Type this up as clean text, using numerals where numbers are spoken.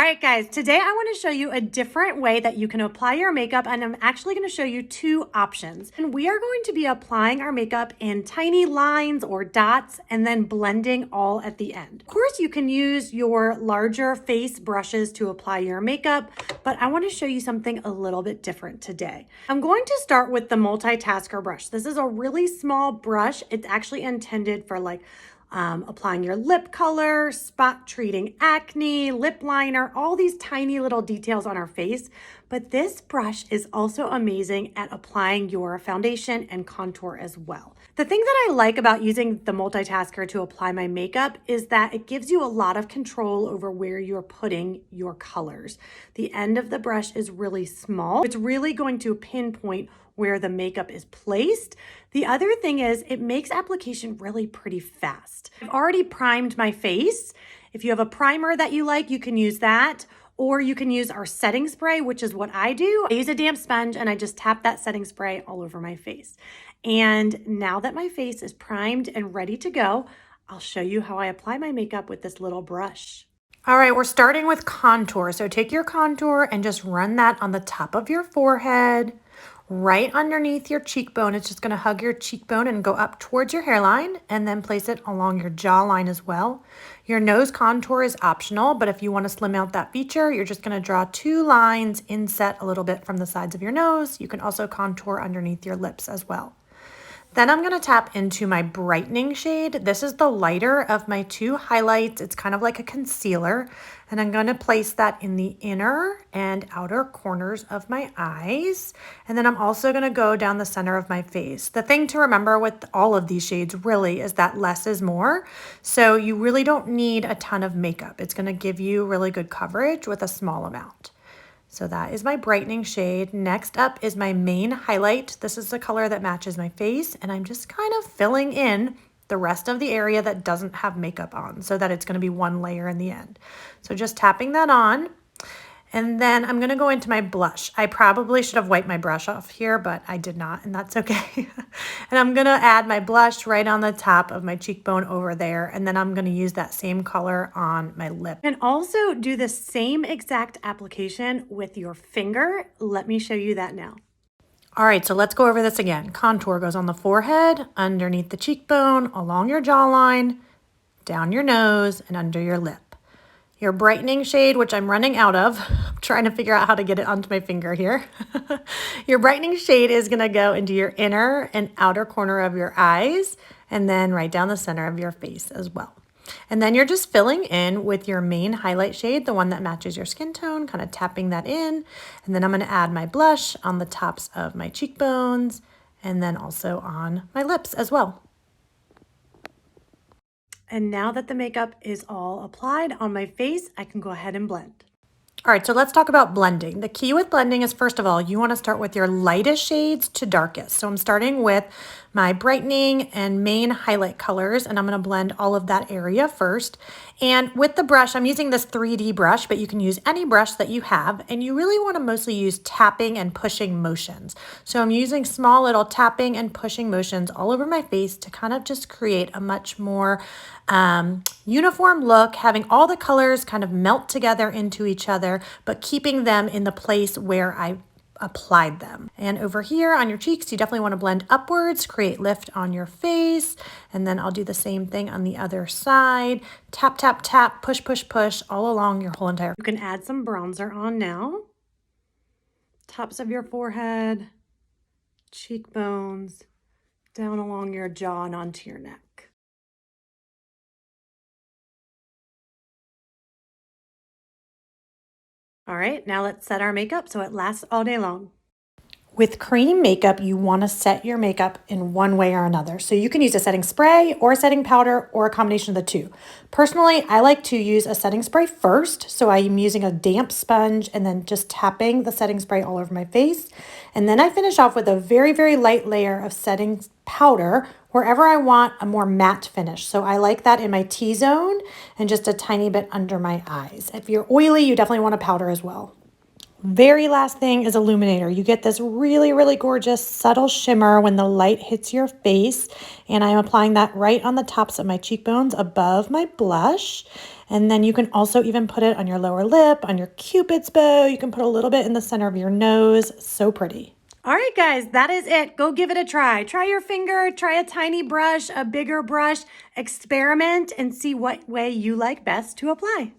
right, guys, today I want to show you a different way that you can apply your makeup, and I'm actually going to show you two options. And we are going to be applying our makeup in tiny lines or dots and then blending all at the end. Of course, you can use your larger face brushes to apply your makeup, but I want to show you something a little bit different today. I'm going to start with the Multitasker brush. This is a really small brush. It's actually intended for applying your lip color, spot treating acne, lip liner, all these tiny little details on our face. But this brush is also amazing at applying your foundation and contour as well. The thing that I like about using the Multitasker to apply my makeup is that it gives you a lot of control over where you're putting your colors. The end of the brush is really small. It's really going to pinpoint where the makeup is placed. The other thing is it makes application really pretty fast. I've already primed my face. If you have a primer that you like, you can use that, or you can use our setting spray, which is what I do. I use a damp sponge and I just tap that setting spray all over my face. And now that my face is primed and ready to go, I'll show you how I apply my makeup with this little brush. All right, we're starting with contour. So take your contour and just run that on the top of your forehead, right underneath your cheekbone. It's just going to hug your cheekbone and go up towards your hairline, and then place it along your jawline as well. Your nose contour is optional, but if you want to slim out that feature, you're just going to draw two lines, inset a little bit from the sides of your nose. You can also contour underneath your lips as well. Then I'm going to tap into my brightening shade. This is the lighter of my two highlights. It's kind of like a concealer, and I'm going to place that in the inner and outer corners of my eyes. And then I'm also going to go down the center of my face. The thing to remember with all of these shades really is that less is more. So you really don't need a ton of makeup. It's going to give you really good coverage with a small amount. So that is my brightening shade. Next up is my main highlight. This is the color that matches my face, and I'm just kind of filling in the rest of the area that doesn't have makeup on so that it's going to be one layer in the end. So just tapping that on. And then I'm going to go into my blush. I probably should have wiped my brush off here, but I did not, and that's okay. And I'm going to add my blush right on the top of my cheekbone over there, and then I'm going to use that same color on my lip. And also do the same exact application with your finger. Let me show you that now. All right, so let's go over this again. Contour goes on the forehead, underneath the cheekbone, along your jawline, down your nose, and under your lip. Your brightening shade, which I'm running out of, I'm trying to figure out how to get it onto my finger here. Your brightening shade is going to go into your inner and outer corner of your eyes, and then right down the center of your face as well. And then you're just filling in with your main highlight shade, the one that matches your skin tone, kind of tapping that in. And then I'm going to add my blush on the tops of my cheekbones, and then also on my lips as well. And now that the makeup is all applied on my face, I can go ahead and blend. All right, so let's talk about blending. The key with blending is, first of all, you want to start with your lightest shades to darkest. So I'm starting with my brightening and main highlight colors, and I'm going to blend all of that area first. And with the brush, I'm using this 3D brush, but you can use any brush that you have, and you really want to mostly use tapping and pushing motions. So I'm using small little tapping and pushing motions all over my face to kind of just create a much more uniform look, having all the colors kind of melt together into each other, but keeping them in the place where I applied them. And over here on your cheeks, you definitely want to blend upwards, create lift on your face. And then I'll do the same thing on the other side. Tap, tap, tap, push, push, push all along your whole entire. You can add some bronzer on now. Tops of your forehead, cheekbones, down along your jaw and onto your neck. All right, now let's set our makeup so it lasts all day long. With cream makeup, you want to set your makeup in one way or another. So you can use a setting spray or a setting powder or a combination of the two. Personally, I like to use a setting spray first. So I'm using a damp sponge and then just tapping the setting spray all over my face. And then I finish off with a very, very light layer of setting powder wherever I want a more matte finish. So I like that in my T-zone and just a tiny bit under my eyes. If you're oily, you definitely want a powder as well. Very last thing is illuminator. You get this really, really gorgeous subtle shimmer when the light hits your face. And I'm applying that right on the tops of my cheekbones above my blush. And then you can also even put it on your lower lip, on your Cupid's bow. You can put a little bit in the center of your nose. So pretty. All right, guys, that is it. Go give it a try. Try your finger, try a tiny brush, a bigger brush, experiment, and see what way you like best to apply.